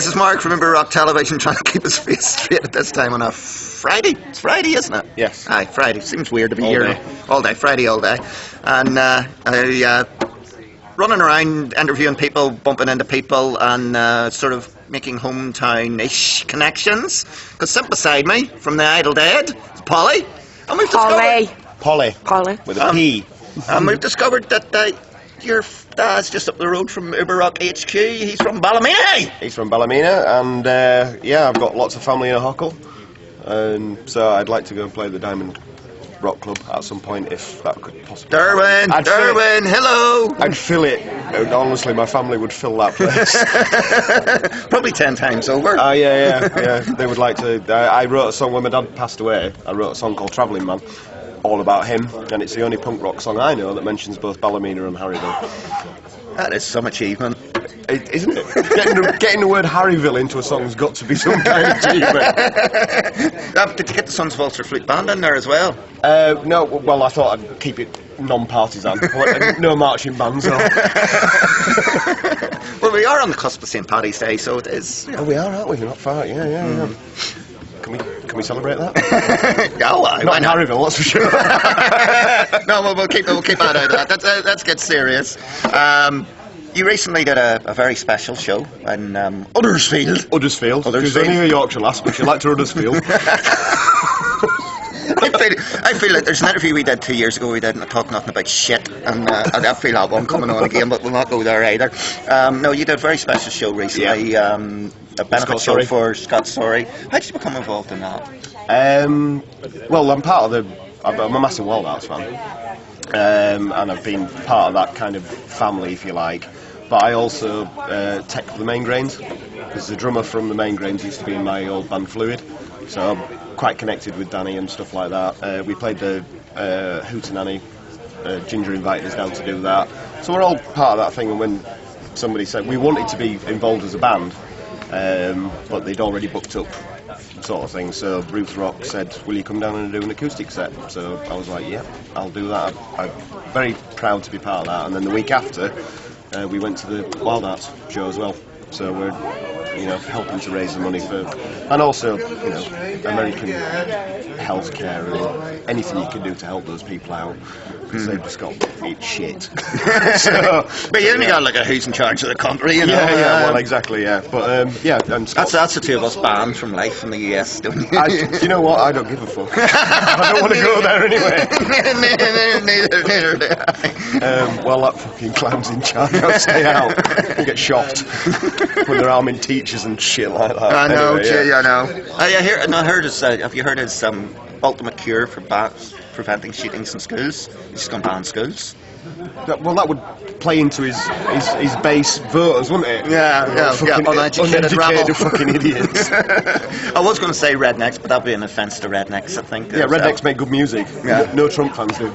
this is Mark from Über Rock Television trying to keep his face straight at this time on a Friday. It's Friday, isn't it? Yes. Aye, Friday. Seems weird to be All here. day. All day, Friday, all day. And running around interviewing people, bumping into people, and sort of making hometown-ish connections. Because sitting beside me, from the Idle Dead, is Polly. And we've discovered... Polly. With a P. And we've discovered that your dad's just up the road from Über Rock HQ. He's from Ballymena. He's from Ballymena, and yeah, I've got lots of family in Huckle, and so I'd like to go and play the Diamond Rock Club at some point if that could possibly. Derwin, hello. I'd fill it. Honestly, my family would fill that place. Probably 10 times over. Yeah. They would like to. I wrote a song when my dad passed away. I wrote a song called Travelling Man, all about him, and it's the only punk rock song I know that mentions both Ballymena and Harryville. That is some achievement. Isn't it? Getting the word Harryville into a song's got to be some kind of achievement. Did you get the Sons of Ulster Flute Band in there as well? No, well, I thought I'd keep it non-partisan. No marching bands. No. Well, we are on the cusp of St. Paddy's Day, so it is. Oh, we are, aren't we? We're not far. Yeah. Can we celebrate that? Oh, why not in not? Harryville, that's for sure. No, we'll keep that out of that. Let's get serious. You recently did a very special show in Uddersfield. She was only a Yorkshire lass, but she liked her Uddersfield. I feel like there's an interview we did 2 years ago we didn't talk nothing about shit, and I feel that one coming on again, but we'll not go there either. No, you did a very special show recently, a benefit show for Scott Sorry. How did you become involved in that? Well, I'm a massive Wild Arts fan, and I've been part of that kind of family, if you like. But I also tech the Main Grains, because the drummer from the Main Grains used to be in my old band Phluid, so I'm quite connected with Danny and stuff like that. We played the Hootenanny. Ginger invited us down to do that, so we're all part of that thing. And when somebody said we wanted to be involved as a band, but they'd already booked up, sort of thing. So Ruth Rock said, "Will you come down and do an acoustic set?" So I was like, "Yeah, I'll do that." I'm very proud to be part of that. And then the week after, we went to the Wild Arts show as well. So we're, helping to raise the money for, and also, American healthcare and anything you can do to help those people out, because they've just got eat shit. So, but you only got like a who's in charge of the country, Yeah, well, exactly, yeah. But and that's the two of us banned from life in the US, don't you? You know what? I don't give a fuck. I don't want to go there anyway. Neither do I. Well, that fucking clown's in charge. I'll stay out and get shot when they're arming teachers and shit like that. I know, anyway, I know. Have you heard his ultimate cure for preventing shootings in schools? He's just going to ban schools. Well, that would play into his base voters, wouldn't it? Yeah. Uneducated rabble. Fucking idiots. I was going to say rednecks, but that'd be an offence to rednecks, I think. Yeah, rednecks make good music. Yeah. No Trump fans do.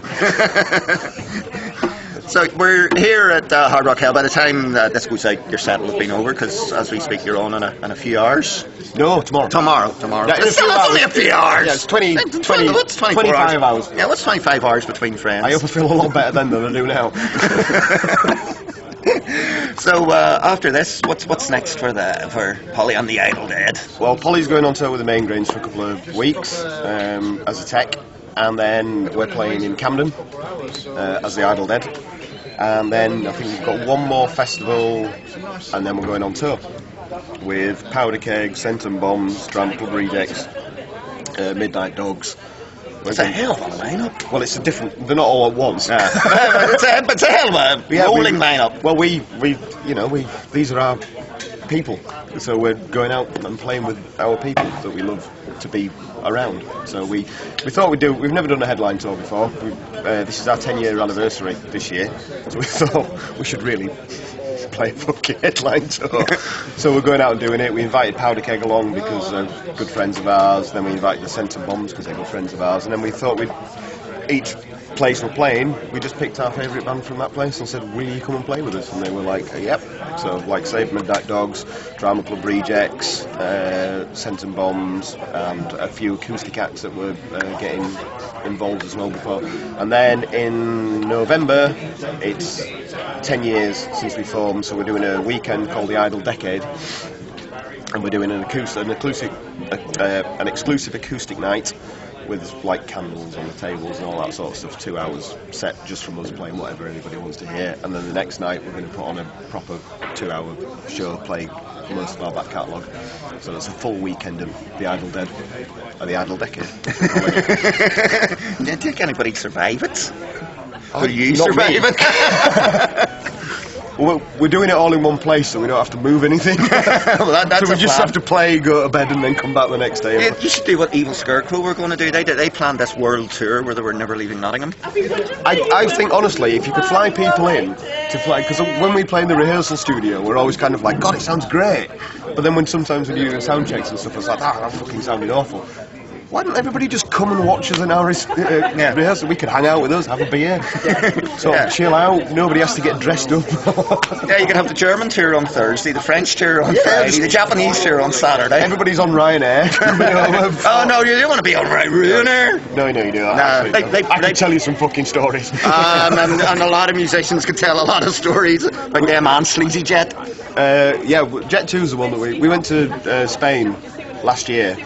So we're here at Hard Rock Hell. By the time this goes out, your set will have been over, because as we speak, you're on in a few hours. No, tomorrow. Tomorrow. Yeah, It's only a few hours. Yeah, it's 25 what's 24 hours. Yeah, what's 25 hours between friends? I hope I feel a lot better then than I do now. So after this, what's next for Polly and the Idle Dead? Well, Polly's going on tour with the Main Grains for a couple of weeks as a tech, and then we're playing in Camden as the Idle Dead. And then I think we've got one more festival, and then we're going on tour with Powder Keg, Scent and Bombs, Drama Club Rejects, Midnight Dogs. It's a hell of a lineup. Well, it's a different. They're not all at once. Yeah. it's a hell of a rolling lineup. Well, these are our people, so we're going out and playing with our people that we love to be around. So we thought we'd do. We've never done a headline tour before. This is our 10-year anniversary this year, so we thought we should really play a fucking headline tour. So we're going out and doing it. We invited Powder Keg along because they're good friends of ours. Then we invited the Scent and Bombs because they're good friends of ours. And then we thought each place we're playing, we just picked our favourite band from that place and said, "Will you come and play with us?" And they were like, "Yep." So, like I say, Midnight Dogs, Drama Club Rejects, Scent and Bombs, and a few acoustic acts that were getting involved as well before. And then in November, it's 10 years since we formed, so we're doing a weekend called the Idle Decade. and we're doing an exclusive acoustic night with like candles on the tables and all that sort of stuff. 2 hours set just from us playing whatever anybody wants to hear, and then the next night we're going to put on a proper 2-hour show, play most of our back catalogue. So it's a full weekend of the Idle Dead, or the Idle Decade. Did think anybody survive it? Oh, Will you not survive me. it? Well, we're doing it all in one place, so we don't have to move anything. Well, that's so we a just plan. have to play, go to bed, and then come back the next day. Yeah, you should do what Evil Scarecrow were going to do. They planned this world tour where they were never leaving Nottingham. I think, honestly, if you could fly people in to fly, because when we play in the rehearsal studio, we're always kind of like, God, it sounds great. But then sometimes when you're doing sound checks and stuff, it's like, that fucking sounded awful. Why don't everybody just come and watch us in our rehearsal? We could hang out with us, have a beer, chill out. Nobody has to get dressed up. Yeah, you can have the German tour on Thursday, the French tour on Friday, the Japanese tour on Saturday. Everybody's on Ryanair. Oh no, you don't want to be on Ryanair. No, you do. Nah, I can tell you some fucking stories. And a lot of musicians can tell a lot of stories about them and Sleazy Jet. Jet 2 is the one that we went to Spain last year.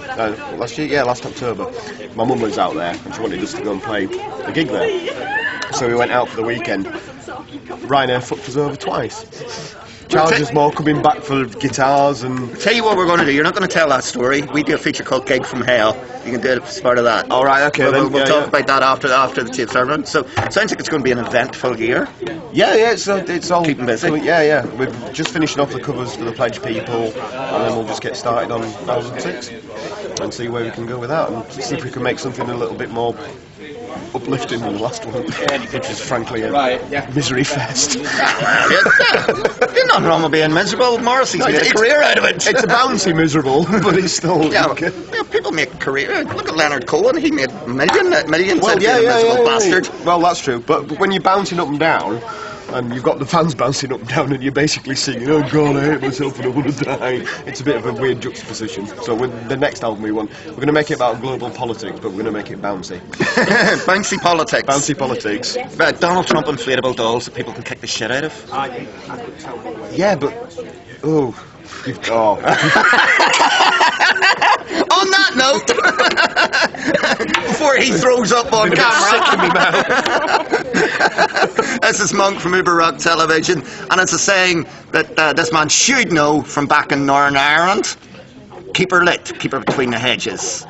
Last October. My mum was out there and she wanted us to go and play a gig there. So we went out for the weekend. Ryanair fucked us over twice. Charged us more coming back for guitars and... Tell you what we're going to do. You're not going to tell that story. We do a feate called Gig from Hell. You can do it as part of that. All right, okay. We'll talk about that after the chief sermon. So it sounds like it's going to be an eventful year. Yeah, it's all keeping busy. Yeah. We're just finishing off the covers for the Pledge people, and then we'll just get started on 1006 and see where we can go with that, and see if we can make something a little bit more uplifting than the last one, which is frankly a misery fest. There's nothing wrong with being miserable. Morrissey's made a career out of it. It's a bouncy miserable, but it's still... Yeah, people make a career. Look at Leonard Cohen. He made millions well, out of being a miserable bastard. Well, that's true. But when you're bouncing up and down, and you've got the fans bouncing up and down, and you're basically singing, "Oh God, I hate myself and I want to die," it's a bit of a weird juxtaposition. So with the next album we're going to make it about global politics, but we're going to make it bouncy. Bouncy politics. Bouncy politics. Donald Trump inflatable dolls that people can kick the shit out of. Yeah, but On that note, before he throws up on camera, this is Monk from Über Rock Television, and it's a saying that this man should know from back in Northern Ireland: keep her lit, keep her between the hedges.